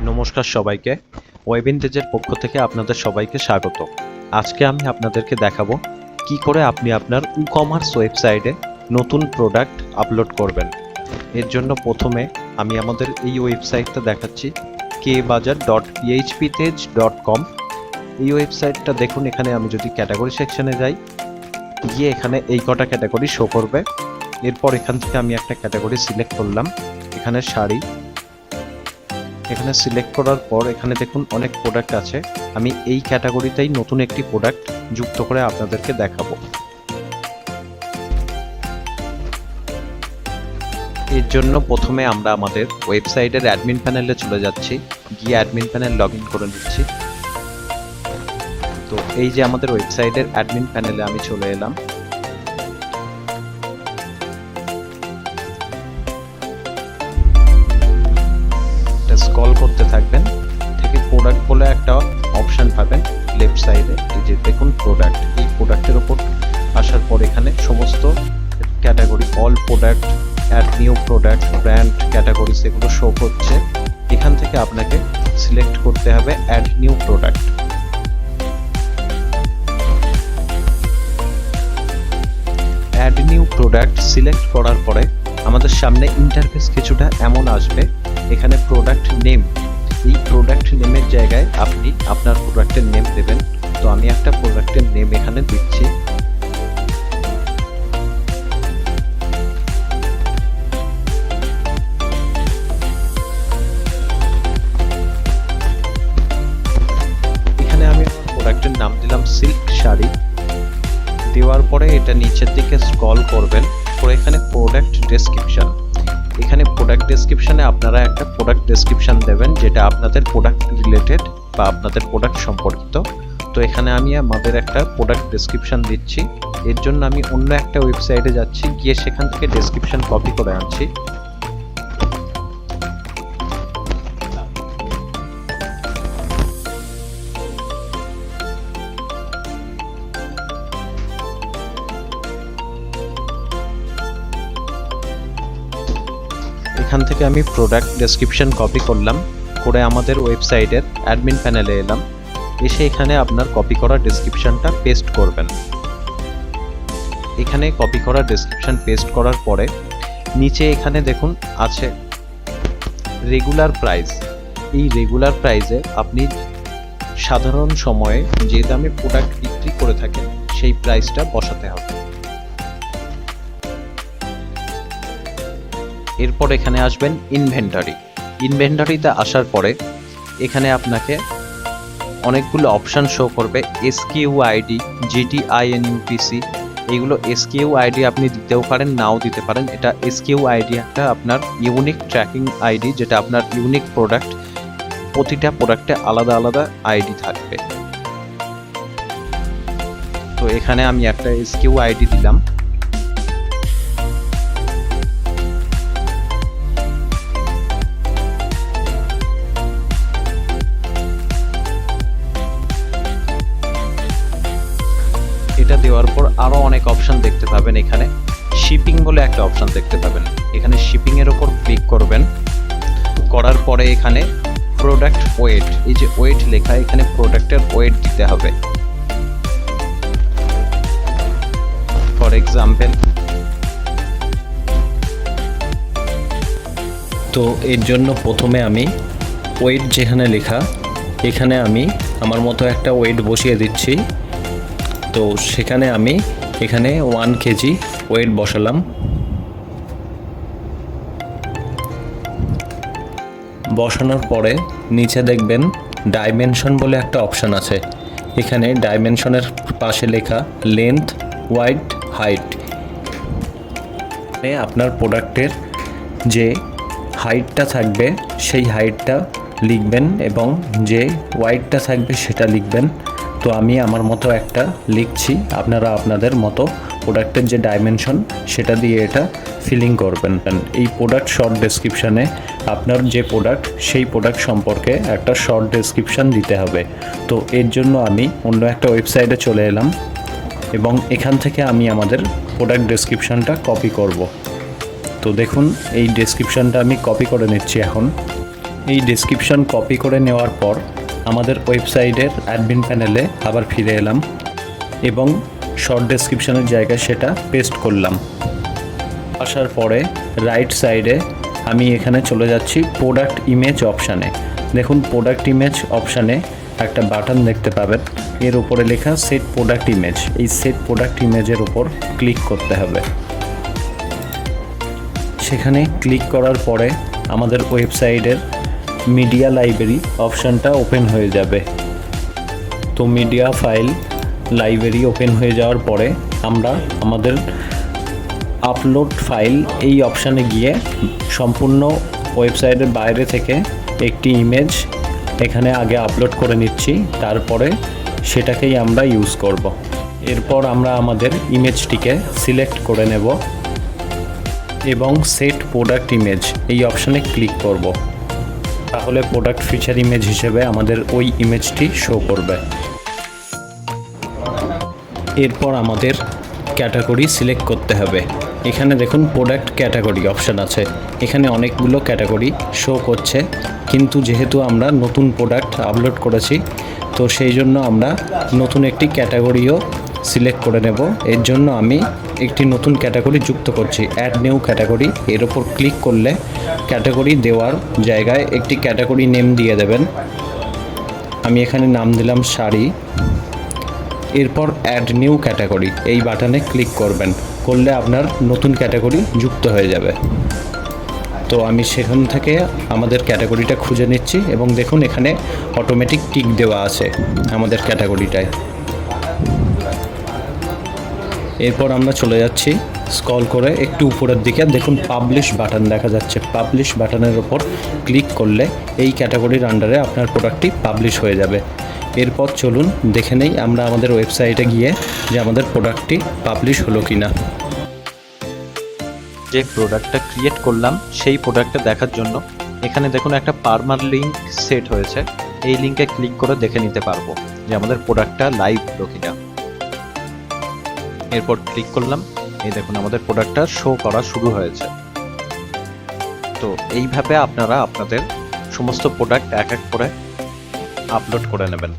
নমস্কার সবাইকে। ওয়েবিনটেজের পক্ষ থেকে আপনাদের সবাইকে স্বাগত। আজকে আমি আপনাদেরকে দেখাবো কি করে আপনি আপনার ই-কমার্স ওয়েবসাইটে নতুন প্রোডাক্ট আপলোড করবেন। এর জন্য প্রথমে আমি আমাদের এই ওয়েবসাইটটা দেখাচ্ছি, kebazaar.phptej.com। এই ওয়েবসাইটটা দেখুন, এখানে আমি যদি ক্যাটাগরি সেকশনে যাই, গিয়ে এখানে এই কটা ক্যাটাগরি শো করবে। এরপর এখান থেকে আমি একটা ক্যাটাগরি সিলেক্ট করলাম, এখানে শাড়ি। এখানে সিলেক্ট করার পর এখানে দেখুন অনেক প্রোডাক্ট আছে। আমি এই ক্যাটাগরিতেই নতুন একটি প্রোডাক্ট যুক্ত করে আপনাদেরকে দেখাবো। এর জন্য প্রথমে আমরা আমাদের ওয়েবসাইটের অ্যাডমিন প্যানেলে চলে যাচ্ছি, গিয়ে অ্যাডমিন প্যানেল লগ ইন করে নিচ্ছি। তো এই যে আমাদের ওয়েবসাইটের অ্যাডমিন প্যানেলে আমি চলে এলাম। স্ক্রল করতে থাকবেন, থেকে প্রোডাক্ট বলে একটা অপশন পাবেন লেফট সাইডে। এই যে দেখুন প্রোডাক্ট, এই প্রোডাক্টের উপর আসার পর এখানে সমস্ত category, all product, add new product, brand, category সেগুলো শো করছে। এখান থেকে আপনাকে সিলেক্ট করতে হবে add new product. Add new product select করার পরে আমাদের সামনে ইন্টারফেস কিছুটা এমন আসবে। এখানে প্রোডাক্ট নেম, এই প্রোডাক্ট নেমের জায়গায় আপনি আপনার প্রোডাক্টের নেম দেবেন। তো আমি একটা প্রোডাক্টের নেম এখানে দিচ্ছি। এখানে আমি আমার প্রোডাক্টের নাম দিলাম সিল্ক শাড়ি। দেওয়ার পরে এটা নিচের দিকে স্ক্রল করবেন, করে এখানে প্রোডাক্ট ডেসক্রিপশন। এখানে প্রোডাক্ট ডেসক্রিপশনে আপনারা একটা প্রোডাক্ট ডেসক্রিপশন দেবেন, যেটা আপনাদের প্রোডাক্ট রিলেটেড বা আপনাদের প্রোডাক্ট সম্পর্কিত। তো এখানে আমি আমাদের একটা প্রোডাক্ট ডেসক্রিপশন দিচ্ছি। এর জন্য আমি অন্য একটা ওয়েবসাইটে যাচ্ছি, গিয়ে সেখান থেকে ডেসক্রিপশন কপি করে আনছি। এখান থেকে আমি প্রোডাক্ট ডেসক্রিপশন কপি করলাম, করে আমাদের ওয়েবসাইটের অ্যাডমিন প্যানেলে এলাম। এসে এখানে আপনার কপি করা ডেসক্রিপশনটা পেস্ট করবেন। এখানে কপি করা ডেসক্রিপশন পেস্ট করার পরে নিচে এখানে দেখুন আছে রেগুলার প্রাইস। এই রেগুলার প্রাইসে আপনি সাধারণ সময়ে যে দামে প্রোডাক্ট বিক্রি করে থাকেন সেই প্রাইসটা বসাতে হবে। এরপর এখানে আসবেন ইনভেন্টরি। ইনভেন্টরিতে আসার পরে এখানে আপনাকে অনেকগুলো অপশান শো করবে। এসকিউ আইডি, জিটিআইএনইউপিসি, এইগুলো এসকিউ আইডি আপনি দিতেও পারেন, নাও দিতে পারেন। এটা এসকিউ আইডি একটা আপনার ইউনিক ট্র্যাকিং আইডি, যেটা আপনার ইউনিক প্রোডাক্ট, প্রতিটা প্রোডাক্টে আলাদা আলাদা আইডি থাকবে। তো এখানে আমি একটা এসকিউ আইডি দিলাম। এটা দেওয়ার পর আরো অনেক অপশন দেখতে পাবেন। এখানে শিপিং বলে একটা অপশন দেখতে পাবেন, এখানে শিপিং এর উপর ক্লিক করবেন। করার পরে এখানে প্রোডাক্ট ওয়েট, এই যে ওয়েট লেখা, এখানে প্রোডাক্টের ওয়েট দিতে হবে। ফর এক্সাম্পল, তো এর জন্য প্রথমে আমি ওয়েট যেখানে লেখা, এখানে আমি আমার মতো একটা ওয়েট বসিয়ে দিচ্ছি। তো সেখানে আমি এখানে 1 কেজি ওয়েট বসালাম। বসানোর পরে নিচে দেখবেন ডাইমেনশন বলে একটা অপশান আছে। এখানে ডাইমেনশনের পাশে লেখা লেন্থ, ওয়াইড, হাইট। আপনার প্রোডাক্টের যে হাইটটা থাকবে সেই হাইটটা লিখবেন এবং যে ওয়াইডটা থাকবে সেটা লিখবেন। তো আমি আমার মতো একটা লিখছি, আপনারা আপনাদের মতো প্রোডাক্টের যে ডাইমেনশন সেটা দিয়ে এটা ফিলিং করবেন। এই প্রোডাক্ট শর্ট ডেসক্রিপশানে আপনার যে প্রোডাক্ট সেই প্রোডাক্ট সম্পর্কে একটা শর্ট ডেসক্রিপশান দিতে হবে। তো এর জন্য আমি অন্য একটা ওয়েবসাইটে চলে এলাম এবং এখান থেকে আমি আমাদের প্রোডাক্ট ডেসক্রিপশানটা কপি করব। তো দেখুন এই ডেসক্রিপশানটা আমি কপি করে নিচ্ছি এখন। এই ডেসক্রিপশন কপি করে নেওয়ার পর আমাদের ওয়েবসাইটের অ্যাডমিন প্যানেলে আবার ফিরে এলাম এবং শর্ট ডেসক্রিপশনের জায়গায় সেটা পেস্ট করলাম। আসার পরে রাইট সাইডে আমি এখানে চলে যাচ্ছি প্রোডাক্ট ইমেজ অপশানে। দেখুন প্রোডাক্ট ইমেজ অপশানে একটা বাটন দেখতে পাবেন, এর উপরে লেখা সেট প্রোডাক্ট ইমেজ। এই সেট প্রোডাক্ট ইমেজের উপর ক্লিক করতে হবে। সেখানে ক্লিক করার পরে আমাদের ওয়েবসাইটের মিডিয়া লাইব্রেরি অপশানটা ওপেন হয়ে যাবে। তো মিডিয়া ফাইল লাইব্রেরি ওপেন হয়ে যাওয়ার পরে আমরা আমাদের আপলোড ফাইল এই অপশানে গিয়ে সম্পূর্ণ ওয়েবসাইটের বাইরে থেকে একটি ইমেজ এখানে আগে আপলোড করে নিচ্ছি, তারপরে সেটাকেই আমরা ইউজ করব। এরপর আমরা আমাদের ইমেজটিকে সিলেক্ট করে নেব এবং সেট প্রোডাক্ট ইমেজ এই অপশানে ক্লিক করব। তাহলে প্রোডাক্ট ফিচার ইমেজ হিসেবে আমাদের ওই ইমেজটি শো করবে। এরপর আমাদের ক্যাটাগরি সিলেক্ট করতে হবে। এখানে দেখুন প্রোডাক্ট ক্যাটাগরি অপশান আছে, এখানে অনেকগুলো ক্যাটাগরি শো করছে, কিন্তু যেহেতু আমরা নতুন প্রোডাক্ট আপলোড করেছি তো সেই জন্য আমরা নতুন একটি ক্যাটাগরিও সিলেক্ট করে নেব। এর জন্য আমি একটি নতুন ক্যাটাগরি যুক্ত করছি, অ্যাড নিউ ক্যাটাগরি। এর ওপর ক্লিক করলে ক্যাটাগরি দেওয়ার জায়গায় একটি ক্যাটাগরি নেম দিয়ে দেবেন। আমি এখানে নাম দিলাম শাড়ি। এরপর অ্যাড নিউ ক্যাটাগরি এই বাটনে ক্লিক করবেন, করলে আপনার নতুন ক্যাটাগরি যুক্ত হয়ে যাবে। তো আমি সেখান থেকে আমাদের ক্যাটাগরিটা খুঁজে নিচ্ছি এবং দেখুন এখানে অটোমেটিক টিক দেওয়া আছে আমাদের ক্যাটাগরিটায়। এরপর আমরা চলে যাচ্ছি স্ক্রল করে একটু উপরের দিকে, দেখুন পাবলিশ বাটন দেখা যাচ্ছে। পাবলিশ বাটনের ওপর ক্লিক করলে এই ক্যাটাগরির আন্ডারে আপনার প্রোডাক্টটি পাবলিশ হয়ে যাবে। এরপর চলুন দেখে নেই আমরা আমাদের ওয়েবসাইটে গিয়ে যে আমাদের প্রোডাক্টটি পাবলিশ হলো কিনা। যে প্রোডাক্টটা ক্রিয়েট করলাম সেই প্রোডাক্টটা দেখার জন্য এখানে দেখুন একটা পারমার লিঙ্ক সেট হয়েছে, এই লিঙ্কে ক্লিক করে দেখে নিতে পারবো যে আমাদের প্রোডাক্টটা লাইভ হলো কিনা। এরপর ক্লিক করলাম, এই দেখুন আমাদের প্রোডাক্টটা শো করা শুরু হয়েছে। তো এইভাবে আপনারা আপনাদের সমস্ত প্রোডাক্ট এক এক করে আপলোড করে নেবেন।